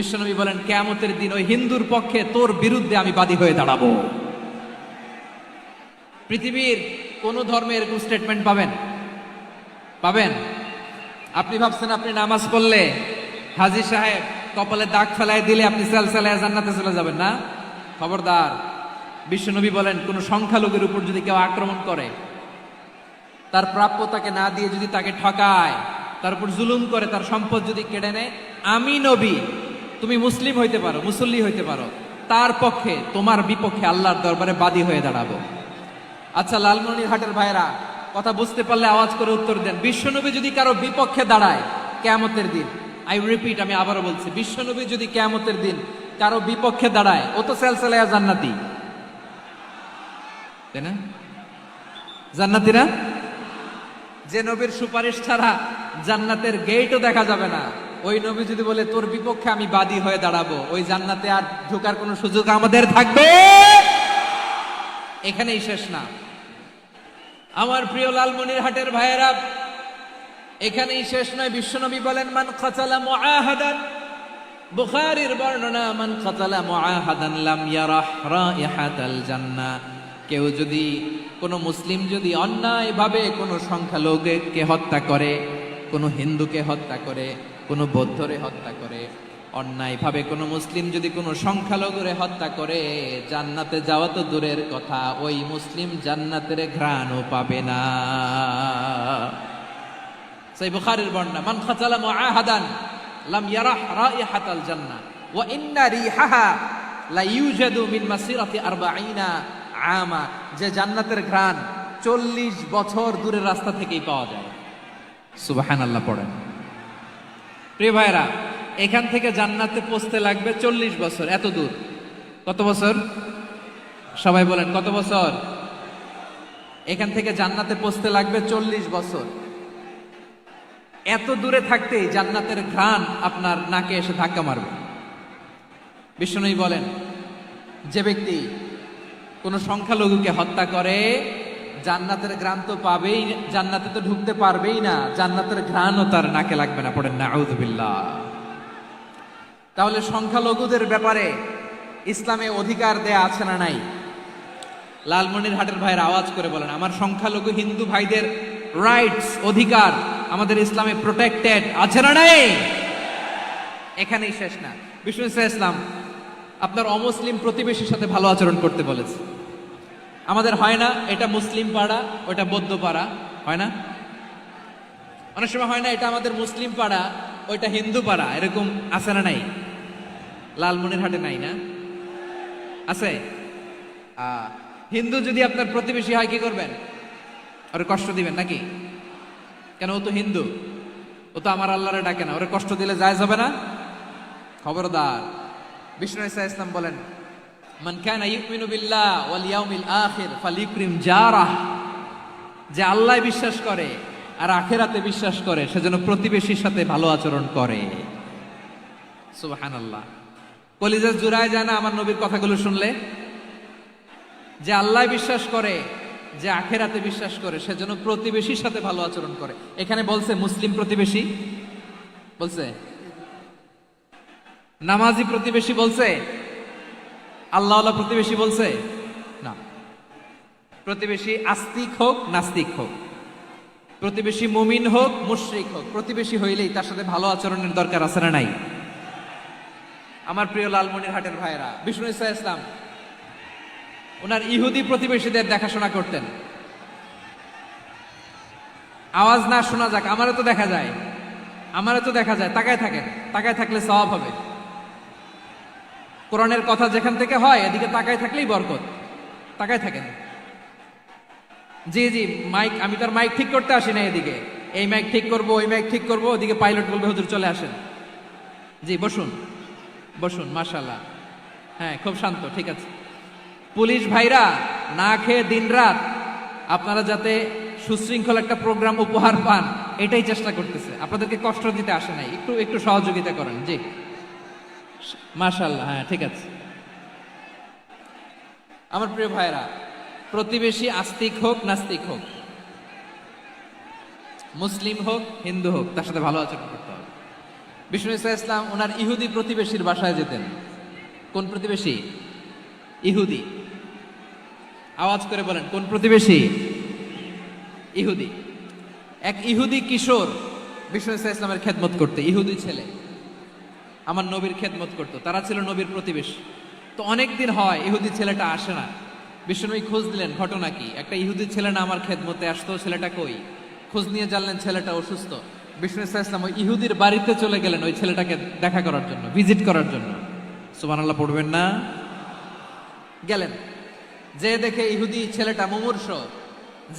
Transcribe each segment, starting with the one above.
বিশ্বনবী বলেন কিয়ামতের দিন ওই হিন্দুর পক্ষে তোর বিরুদ্ধে আমি বাদী হয়ে দাঁড়াবো। পৃথিবীর কোন ধর্মে এরকম স্টেটমেন্ট পাবেন? পাবেন? আপনি ভাবছেন আপনি নামাজ পড়লে হাজী সাহেব কপালে দাগ ফেলায় দিলে আপনি সালসালায় জান্নাতে চলে যাবেন না? খবরদার। বিশ্বনবী বলেন কোন সংখ্যালঘুর উপর যদি কেউ আক্রমণ করে, তার প্রাপ্যতাকে না দিয়ে যদি তাকে ঠকায়, তার উপর জুলুম করে, তার সম্পদ যদি কেড়ে নেয়, আমি নবী, তুমি মুসলিম হইতে পারো, মুসল্লি হইতে পারো, তার পক্ষে তোমার বিপক্ষে আল্লাহর দরবারে বাদী হয়ে দাঁড়াবো। আচ্ছা লালমনিরহাটের ভাইরা, কথা বুঝতে পারলে আওয়াজ করে উত্তর দেন। বিশ্বনবী যদি কারো বিপক্ষে দাঁড়ায় কিয়ামতের দিন, আই রিপিট, আমি আবারও বলছি, বিশ্বনবী যদি কিয়ামতের দিন কারো বিপক্ষে দাঁড়ায়, ও তো সালসালায়া জান্নাতি, তাই না? জান্নাতি না? যে নবীর সুপারিশ ছাড়া জান্নাতের গেটও দেখা যাবে না, ওই নবী যদি বলে তোর বিপক্ষে আমি বাদী হয়ে দাঁড়াবো, ওই জান্নাতে আর ঢোকার কোনো সুযোগ আমাদের থাকবে? এখানেই শেষ না আমার প্রিয় লালমনিরহাটের ভাইয়েরা, এখানেই শেষ নয়। বিশ্বনবী বলেন মান কাতালা মুআহাদান, বুখারীর বর্ণনা, মান কাতালা মুআহাদান লাম ইয়ারাহ রাইহাতাল জান্নাহ। কেউ যদি, কোন মুসলিম যদি অন্যায়ভাবে কোনো সংখ্যালঘুকে হত্যা করে, কোনো হিন্দুকে হত্যা করে, কোনো বৌদ্ধরে হত্যা করে, অন্যায়ভাবে কোনো মুসলিম যদি কোনো সংখ্যালঘুরে হত্যা করে, জান্নাতে যাওয়া তো দূরের কথা, ওই মুসলিম জান্নাতের ঘ্রাণও পাবে না। সেই বুখারীর বর্ণনা, মান কাতালা মুআহাদান লাম ইয়ারাহ রাইহাতাল জান্নাহ ওয়া ইন্না রিহাহা লা ইউজাদু মিন মাসিরাতি 40 আমা। যে জান্নাতের ঘ্রাণ 40 বছর দূরের রাস্তা থেকেই পাওয়া যায়। সুবহানাল্লাহ পড়েন। প্রিয় ভাইরা, এখান থেকে জান্নাতে পৌঁছতে লাগবে 40 বছর। এত দূর, কত বছর? সবাই বলেন কত বছর? এখান থেকে জান্নাতে পৌঁছতে লাগবে 40 বছর। এত দূরে থাকতেই জান্নাতের ঘ্রাণ আপনার নাকে এসে ধাক্কা মারবে। বিশ্বনবী বলেন যে ব্যক্তি কোন সংখ্যালঘুকে হত্যা করে, জান্নাতের ঘ্রাণ তো পাবেই, জান্নাতে তো ঢুকতে পারবেই না, জান্নাতের ঘ্রাণও তার নাকে লাগবে না। পড়েন নাউযুবিল্লাহ। তাহলে সংখ্যালঘুদের ব্যাপারে ইসলামে অধিকার দেয়া আছে না নাই? লালমনিরহাটের ভাইয়ের আওয়াজ করে বলেন, আমার সংখ্যালঘু হিন্দু ভাইদের রাইটস, অধিকার আমাদের ইসলামে প্রোটেক্টেড আছে না নাই? এখানেই শেষ না। বিষ্ণু ইসলাম আপনার অমুসলিম প্রতিবেশীর সাথে ভালো আচরণ করতে বলেছে। আমাদের হয় না, এটা মুসলিম পাড়া, ওটা বৌদ্ধ পাড়া, হয় না? অনেক সময় হয় না, এটা আমাদের মুসলিম পাড়া, ওইটা হিন্দু পাড়া, এরকম আছে না নাই? লালমনিরহাটে নাই না? আছে? হিন্দু যদি আপনার প্রতিবেশী হয় কি করবেন? ওরে কষ্ট দিবেন নাকি? কেন? ও তো হিন্দু, ও তো আমার আল্লাহরে ডাকে না, ওরে কষ্ট দিলে জায়েজ হবে না? খবরদার। বিষ্ণু ইসলাম বলেন মান কানা ইউমিনু বিল্লাহ ওয়াল ইয়াউমিল আখির ফালিউকরিম জারাহ। যে আল্লাহ বিশ্বাস করে আর আখিরাতে বিশ্বাস করে, সেজন্য প্রতিবেশীর সাথে ভালো আচরণ করে। সুবহানাল্লাহ। কলিজা জুড়ায় যায় না আমার নবীর কথাগুলো শুনলে? যে আল্লাহ বিশ্বাস করে, যে আখিরাতে বিশ্বাস করে, সেজন্য প্রতিবেশীর সাথে ভালো আচরণ করে। এখানে বলছে মুসলিম প্রতিবেশী বলছে, নামাজি প্রতিবেশী বলছে, আল্লাহওয়ালা প্রতিবেশী বলছে না। প্রতিবেশী আস্তিক হোক নাস্তিক হোক, প্রতিবেশী মুমিন হোক মুশরিক হোক, প্রতিবেশী হইলেই তার সাথে ভালো আচরণের দরকার আছে না নাই? আমার প্রিয় লালমনিরহাটের ভাইয়েরা, বিষ্ণু ইসলাম ওনার ইহুদি প্রতিবেশীদের দেখাশোনা করতেন। আওয়াজ না শোনা যাক, আমারও তো দেখা যায়, আমারও তো দেখা যায়। তাকায় থাকেন, তাকায় থাকলে সওয়াব হবে। কোরআনের কথা যেখান থেকে হয়, এদিকে তাকায় থাকলেই বরকত। তাকায় থাকেন। জি জি, মাইক, আমি তো আর মাইক ঠিক করতে আসি না এদিকে, এই মাইক ঠিক করবো, ওই মাইক ঠিক করবো, ওদিকে পাইলট বলবে হুজুর চলে আসেন। জি বসুন, বসুন, মাশাআল্লাহ। হ্যাঁ, খুব শান্ত, ঠিক আছে। পুলিশ ভাইরা না খেয়ে দিনরাত আপনারা যাতে সুশৃঙ্খল একটা প্রোগ্রাম উপহার পান, এটাই চেষ্টা করতেছে। আপনাদেরকে কষ্ট দিতে আসে নাই, একটু একটু সহযোগিতা করেন। জি মাশাআল্লাহ। হ্যাঁ, ঠিক আছে। আমার প্রিয় ভাইরা, প্রতিবেশী আস্তিক হোক নাস্তিক হোক, মুসলিম হোক হিন্দু হোক, তার সাথে ভালো আচরণ করতে হবে। বিষ্ণু ইসা ইসলাম ওনার ইহুদি প্রতিবেশীর বাসায় যেতেন। কোন প্রতিবেশী? ইহুদি। আওয়াজ করে বলেন, কোন প্রতিবেশী? ইহুদি। এক ইহুদি কিশোর বিষ্ণু ইসা ইসলামের খেদমত করতে, ইহুদি ছেলে আমার নবীর খেদমত করতো, তারা ছিল নবীর প্রতিবেশী। তো অনেক দিন হয় ইহুদি ছেলেটা আসে না। বিষ্ণুনবী খোঁজ দিলেন, ঘটনা কি? একটা ইহুদি ছেলে না আমার খেদমতে আসতো, ছেলেটা কই? খোঁজ নিয়ে জানলেন ছেলেটা অসুস্থ। বিষ্ণু ইসা ইসলাম ওই ইহুদির বাড়িতে চলে গেলেন ওই ছেলেটাকে দেখা করার জন্য, ভিজিট করার জন্য। সুবহানাল্লাহ পড়বেন না? গেলেন, যে দেখে ইহুদি ছেলেটা মুমূর্ষ,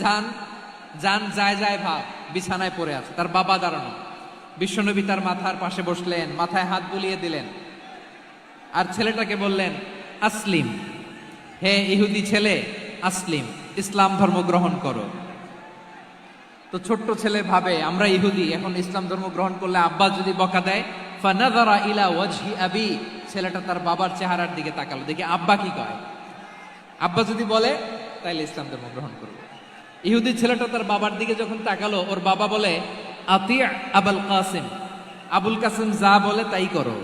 যান যান যায় যায় ভাব, বিছানায় পড়ে আছে, তার বাবা দাঁড়ানো। বিশ্বনবী তার মাথার পাশে বসলেন, মাথায় হাত বুলিয়ে দিলেন, আর ছেলেটাকে বললেন, আসলিম, হে ইহুদি ছেলে, আসলিম, ইসলাম ধর্ম গ্রহণ করো। তো ছোট্ট ছেলে ভাবে আমরা ইহুদি, এখন ইসলাম ধর্ম গ্রহণ করলে আব্বা যদি বকা দেয়। ফানাযারা ইলা ওয়াজহি আবি, ছেলেটা তার বাবার চেহারার দিকে তাকালো, দেখি আব্বা কি কয়। আব্বা যদি বলে তাইলে ইসলাম ধর্ম গ্রহণ করব। ইহুদি ছেলেটা তার বাবার দিকে যখন তাকালো, ওর বাবা বলে, আতি আবুল কাসিম, আবুল কাসিম যা বলে তাই করো।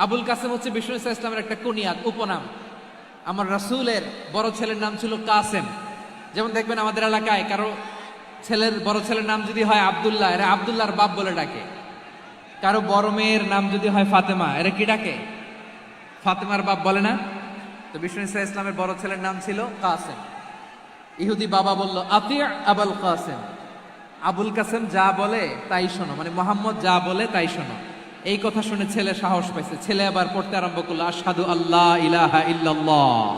আবুল কাসিম হচ্ছে বিষ্ণু ইসা ইসলামের একটা কুনিয়াত, উপনাম। আমার রাসূলের বড় ছেলের নাম ছিল কাসেম। যেমন দেখবেন আমাদের এলাকায় কারো ছেলের বড় ছেলের নাম যদি হয় আব্দুল্লাহ, এরা আব্দুল্লাহর বাপ বলে ডাকে। কারো বড় মেয়ের নাম যদি হয় ফাতেমা, এরা কি ডাকে? ফাতেমার বাপ বলে না? তো বিষ্ণু ইসা ইসলামের বড় ছেলের নাম ছিল কাসেম। ইহুদি বাবা বলল, আতি আবুল কাসেম, আবুল কাসেম যা বলে তাই শোনো, মানে মোহাম্মদ যা বলে তাই শোনো। এই কথা শুনে ছেলে সাহস পাইছে, ছেলে আবার পড়তে আরম্ভ করলো, আশহাদু আল্লাহ ইলাহা ইল্লাল্লাহ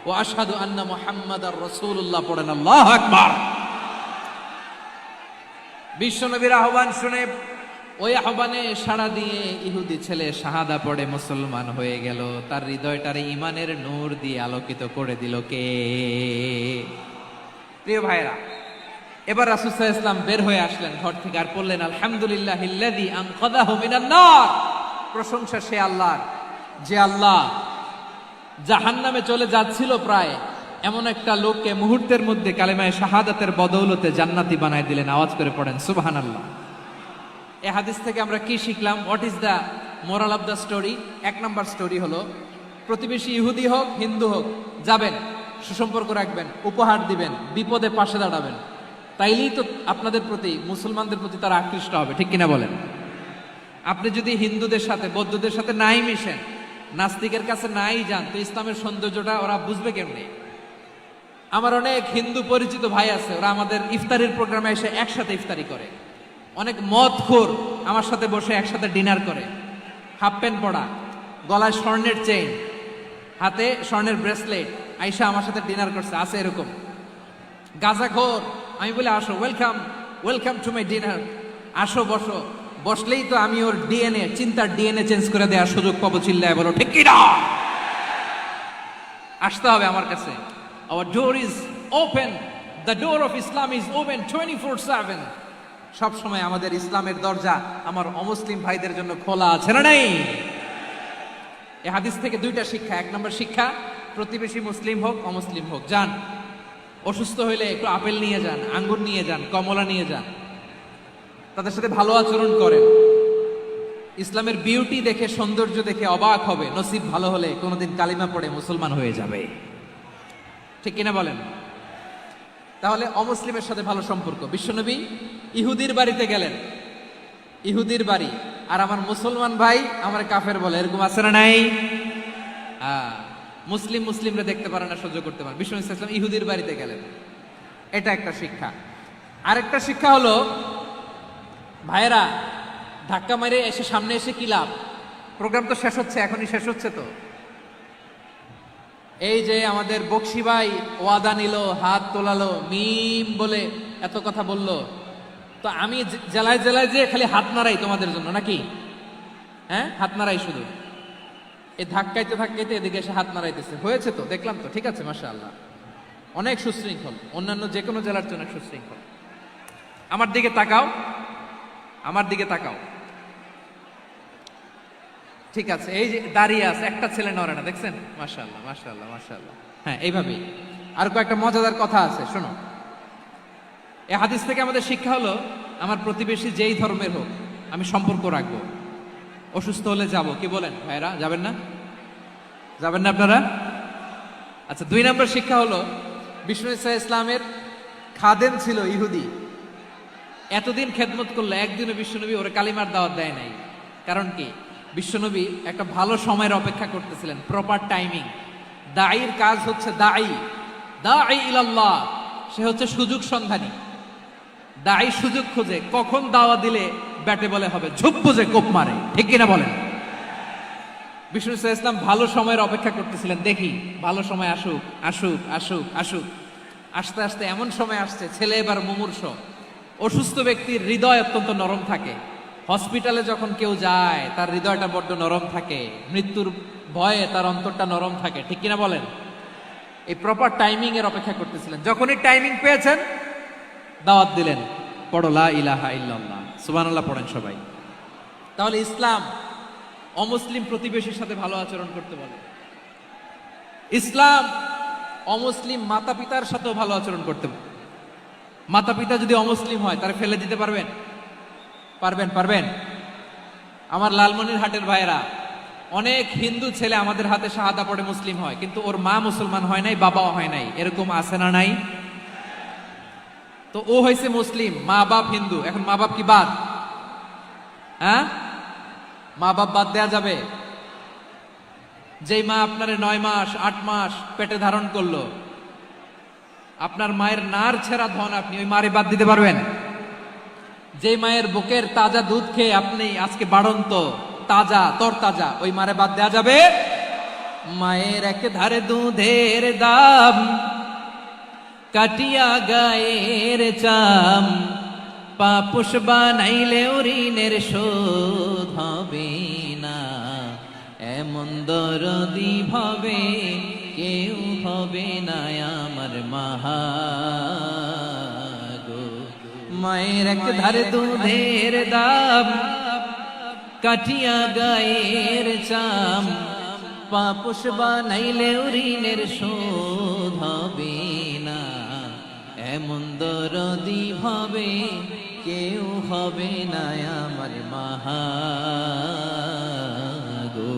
ও আশহাদু আন্না মুহাম্মাদার রাসূলুল্লাহ, পড়েন আল্লাহু আকবার। বিশ্বনবীর আহ্বান শুনে ওই আহ্বানে সাড়া দিয়ে ইহুদি ছেলে শাহাদা পড়ে মুসলমান হয়ে গেল। তার হৃদয়টারে ইমানের নূর দিয়ে আলোকিত করে দিল কে? প্রিয় ভাইরা, এবার রাসূল সাল্লাল্লাহু আলাইহি ওয়াসাল্লাম বের হয়ে আসলেন ঘর থেকে, আর বললেন, আলহামদুলিল্লাহিল্লাযী আনকাযাহু মিনান নার, প্রশংসা সে আল্লাহর, যে আল্লাহ জাহান্নামে চলে যাচ্ছিল প্রায় এমন একটা লোককে মুহূর্তের মধ্যে কালেমায়ে শাহাদাতের বদৌলতে জান্নাতি বানায় দিলেন। আওয়াজ করে পড়েন সুবহানাল্লাহ। এই হাদিস থেকে আমরা কি শিখলাম? What is the moral of the story? এক নম্বর স্টোরি হলো, প্রতিবেশী ইহুদি হোক হিন্দু হোক, যাবেন, সুসম্পর্ক রাখবেন, উপহার দিবেন, বিপদে পাশে দাঁড়াবেন, তাইলেই তো আপনাদের প্রতি, মুসলমানদের প্রতি তারা আকৃষ্ট হবে, ঠিক কিনা বলেন? আপনি যদি হিন্দুদের সাথে বৌদ্ধদের সাথে নাই মিশেন, নাস্তিকের কাছে নাই যান, তো ইসলামের সৌন্দর্যটা ওরা বুঝবে কেমনে? আমার অনেক হিন্দু পরিচিত ভাই আছে, ওরা আমাদের ইফতারির প্রোগ্রামে এসে একসাথে ইফতারি করে। অনেক মদখোর আমার সাথে বসে একসাথে ডিনার করে, হাফ প্যান্ট পরা, গলায় স্বর্ণের চেইন, হাতে স্বর্ণের ব্রেসলেট, আইসা আমার সাথে ডিনার করছে, আছে এরকম। গাঁজাখোর, আমি বলি আসো, welcome welcome to my dinner, আসো বসো, বসলেই তো আমি ওর ডিএনএ, চিন্তার ডিএনএ চেঞ্জ করে দেওয়ার সুযোগ পাবো। চিল্লায় বলো ঠিক কি না? আসতে হবে আমার কাছে। Our door is open, the door of Islam is open 24/7। সব সময় আমাদের ইসলামের দরজা আমার অমুসলিম ভাইদের জন্য খোলা আছে না নাই? এই হাদিস থেকে দুইটা শিক্ষা। এক নম্বর শিক্ষা, প্রতিবেশী মুসলিম হোক অমুসলিম হোক, যান, অসুস্থ হইলে একটু আপেল নিয়ে যান, আঙ্গুর নিয়ে যান, কমলা নিয়ে যান, তাদের সাথে ভালো আচরণ করেন। ইসলামের বিউটি দেখে, সৌন্দর্য দেখে অবাক হবে, নসিব ভালো হলে কোনোদিন কালিমা পড়ে মুসলমান হয়ে যাবে, ঠিক কিনা বলেন? তাহলে অমুসলিমের সাথে ভালো সম্পর্ক। বিশ্বনবী ইহুদির বাড়িতে গেলেন, ইহুদির বাড়ি, আর আমার মুসলমান ভাই আমার কাফের বলে, এরকম আছে না নাই? মুসলিম মুসলিমরা দেখতে পারে না, সহ্য করতে পারে। বিশ্বনবী সাল্লাল্লাহু আলাইহি ওয়াসাল্লাম ইহুদির বাড়িতে গেলেন, এটা একটা শিক্ষা। আরেকটা শিক্ষা হলো, ভাইয়েরা, ধাক্কা মারে এসে সামনে এসে কি লাভ? প্রোগ্রাম তো শেষ হচ্ছে, এখনই শেষ হচ্ছে। তো এই যে আমাদের বকশি ভাই ওয়াদা নিল, হাত তোলালো, মিম বলে এত কথা বললো, তো আমি জেলায় জেলায় যে খালি হাত নাড়াই তোমাদের জন্য নাকি? হ্যাঁ, হাত নাড়াই শুধু। এই ধাক্কাইতে ধাক্কাইতে এদিকে এসে হাত নাড়াইতেছে, হয়েছে তো, দেখলাম তো, ঠিক আছে, মাশাআল্লাহ, অনেক সুশৃঙ্খল, অন্যান্য যে কোনো জেলার জন্য সুশৃঙ্খল। আমার দিকে তাকাও, আমার দিকে তাকাও, ঠিক আছে। এই যে দাঁড়িয়ে আছে, একটা ছেলে নড়ে না, দেখছেন? মাশাআল্লাহ মাশাআল্লাহ মাশাআল্লাহ। হ্যাঁ, এইভাবেই। আর কয়েকটা মজাদার কথা আছে, শোনো। এই হাদিস থেকে আমাদের শিক্ষা হলো, আমার প্রতিবেশী যেই ধর্মের হোক আমি সম্পর্ক রাখবো, অসুস্থ হলে যাব, কি বলেন ভাইরা, যাবেন না? যাবেন না আপনারা? আচ্ছা, 2 নম্বর শিক্ষা হলো বিষ্ণু ইসা ইসলামের খাদেম ছিল ইহুদি, এতদিন খেদমত করলো, একদিনও বিশ্বনবী ওরে কালিমার দাওয়াত দেয় নাই। কারণ কি? বিশ্বনবী একটা ভালো সময়ের অপেক্ষা করতেছিলেন, প্রপার টাইমিং। দাঈর কাজ হচ্ছে দাঈ ইলাল্লাহ, সে হচ্ছে সুযোগ সন্ধানী। দাঈ সুযোগ খোঁজে, কখন দাওয়া দিলে ব্যাটে বলে হবে, ঝুপ বুঝে কোপ মারে, ঠিক কিনা বলেন? বিষ্ণু ইসা ইসলাম ভালো সময়ের অপেক্ষা করতেছিলেন, দেখি ভালো সময় আসুক আসুক আসুক আসুক। আস্তে আস্তে এমন সময় আসছে, ছেলে এবার মুমূর্ষ, অসুস্থ ব্যক্তির হৃদয় অত্যন্ত নরম থাকে। হসপিটালে যখন কেউ যায় তার হৃদয়টা বড্ড নরম থাকে, মৃত্যুর ভয়ে তার অন্তরটা নরম থাকে, ঠিক কিনা বলেন? এই প্রপার টাইমিং এর অপেক্ষা করতেছিলেন, যখনই টাইমিং পেয়েছেন দাওয়াত দিলেন, পড়ো লা ইলাহা ইল্লাল্লাহ, সুবহানাল্লাহ পড়েন সবাই। তাহলে ইসলাম অমুসলিম প্রতিবেশীর সাথে ভালো আচরণ করতে বলে। ইসলাম অমুসলিম মাতা পিতার সাথেও ভালো আচরণ করতে বলে। মাতা পিতা যদি অমুসলিম হয় তারা ফেলে দিতে পারবেন? পারবেন? আমার লালমনিরহাটের ভাইয়েরা, অনেক হিন্দু ছেলে আমাদের হাতে শাহাদা পড়ে মুসলিম হয়, কিন্তু ওর মা মুসলমান হয় নাই, বাবাও হয় নাই, এরকম আছে না নাই? তো ও হয়েছে মুসলিম, মা বাপ হিন্দু, এখন মা বাপ কি বাদ? হ্যাঁ, মা বাপ বাদ দেয়া যাবে? যেই মা আপনারে 9 মাস 8 মাস পেটে ধারণ করলো, আপনার মায়ের নার ছেঁড়া ধন, আপনি ওই মারে বাদ দিতে পারবেন? যে মায়ের বুকের তাজা দুধ খেয়ে আপনি আজকে বাড়ন্ত তাজা তরতাজা, ওই মারে বাদ দেয়া যাবে? মায়ের এক ধারে দুধের দাম, কাটিয়া গায়ের চাম, পাপুষ বানাইলেও ঋণের শোধ হবে না, এমন দরদি ভাবে কেউ হবে না আমার মাহা গো। মায়ের এক ধারে দুধের দাম, কাটিয়া গায়ের চাম, পাপুষ বানাইলেও ঋণের শোধ হবে না, এমন দরদি ভাবে কেউ হবে না আমার মাহা গো,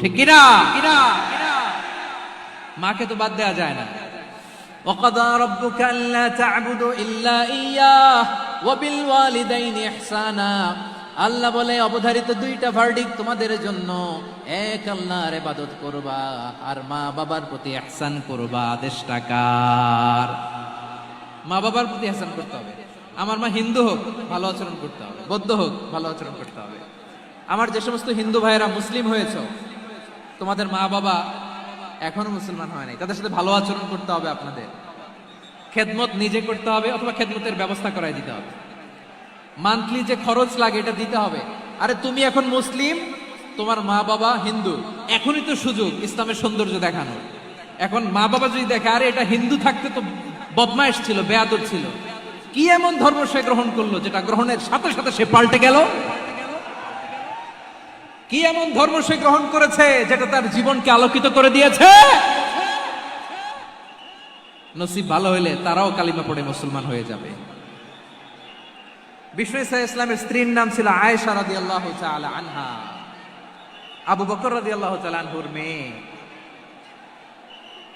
ঠিক কিনা? মাকে তো বাদ দেওয়া যায় না। وَقَضَى رَبُّكَ أَلَّا تَعْبُدُوا إِلَّا إِيَّاهُ وَبِالْوَالِدَيْنِ إِحْسَانًا। আল্লাহ বলে অবধারিত 2টা ভার্ডিক্ট তোমাদের জন্য, এক আল্লাহর ইবাদত করবা আর মা বাবার প্রতি ইহসান করবা। আদেশটা কার? মা বাবার প্রতি ইহসান করতে হবে। আমার মা হিন্দু হোক ভালো আচরণ করতে হবে, বৌদ্ধ হোক ভালো আচরণ করতে হবে। আমার যে সমস্ত হিন্দু ভাইয়েরা মুসলিম হয়েছে, তোমাদের মা বাবা এখনো মুসলমান হয় নাই, তাদের সাথে ভালো আচরণ করতে হবে। আপনাদের খেদমত নিজে করতে হবে অথবা খেদমতের ব্যবস্থা করাই দিতে হবে। মান্থলি যে খরচ লাগে এটা দিতে হবে। আরে তুমি এখন মুসলিম, তোমার মা বাবা হিন্দু, এখনই তো সুযোগ ইসলামের সৌন্দর্য দেখানো। এখন মা বাবা যদি দেখে আরে এটা হিন্দু থাকতে তো বদমাইশ ছিল, বেয়াদব ছিল, কি এমন ধর্ম সে গ্রহণ করলো যেটা গ্রহণের সাথে সাথে সে পাল্টে গেল? কি এমন ধর্ম সে গ্রহণ করেছে যেটা তার জীবনকে আলোকিত করে দিয়েছে? নসিব ভালো হইলে তারাও কালিমা পড়ে মুসলমান হয়ে যাবে। বিষ্ণু ইসা ইসলামের স্ত্রীর নাম ছিল আয়েশা রাদিয়াল্লাহু তাআলা আনহা, আবু বকর রাদিয়াল্লাহু তাআলা আনহুর মেয়ে।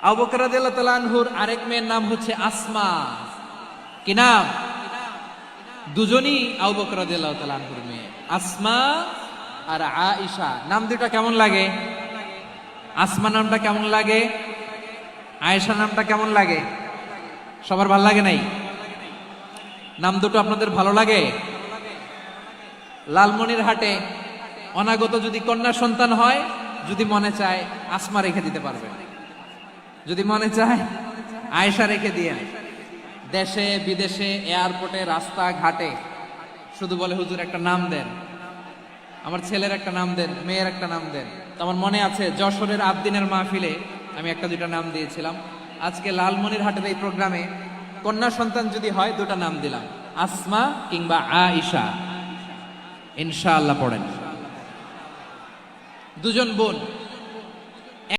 আবু বকর রাদিয়াল্লাহু তাআলা আনহুর আরেক মেয়ের নাম হচ্ছে আসমা। কি নাম? দুজনই আবু বকর রাদিয়াল্লাহু তাআলা আনহুর মেয়ে, আসমা আর আয়েশা। নাম দুটো কেমন লাগে? আসমা নামটা কেমন লাগে? আয়েশা নামটা কেমন লাগে? সবার ভালো লাগে নাই? নাম দুটো আপনাদের ভালো লাগে? লালমনিরহাটে অনাগত যদি কন্যা সন্তান হয়, যদি মনে চায় আসমা রেখে দিতে পারবেন, যদি মনে চায় আয়েশা রেখে দিয়ে। দেশে বিদেশে এয়ারপোর্টে রাস্তা ঘাটে শুধু বলে হুজুর একটা নাম দেন, আমার ছেলের একটা নাম দেন, মেয়ের একটা নাম দেন। তো আমার মনে আছে যশোরের আবদিনের মাহফিলে আমি একটা দুইটা নাম দিয়েছিলাম। আজকে লালমনিরহাটের এই প্রোগ্রামে কন্যা সন্তান যদি হয় 2টা নাম দিলাম, আসমা কিংবা আয়েশা। ইনশাআল্লাহ পড়েন। 2জন বোন,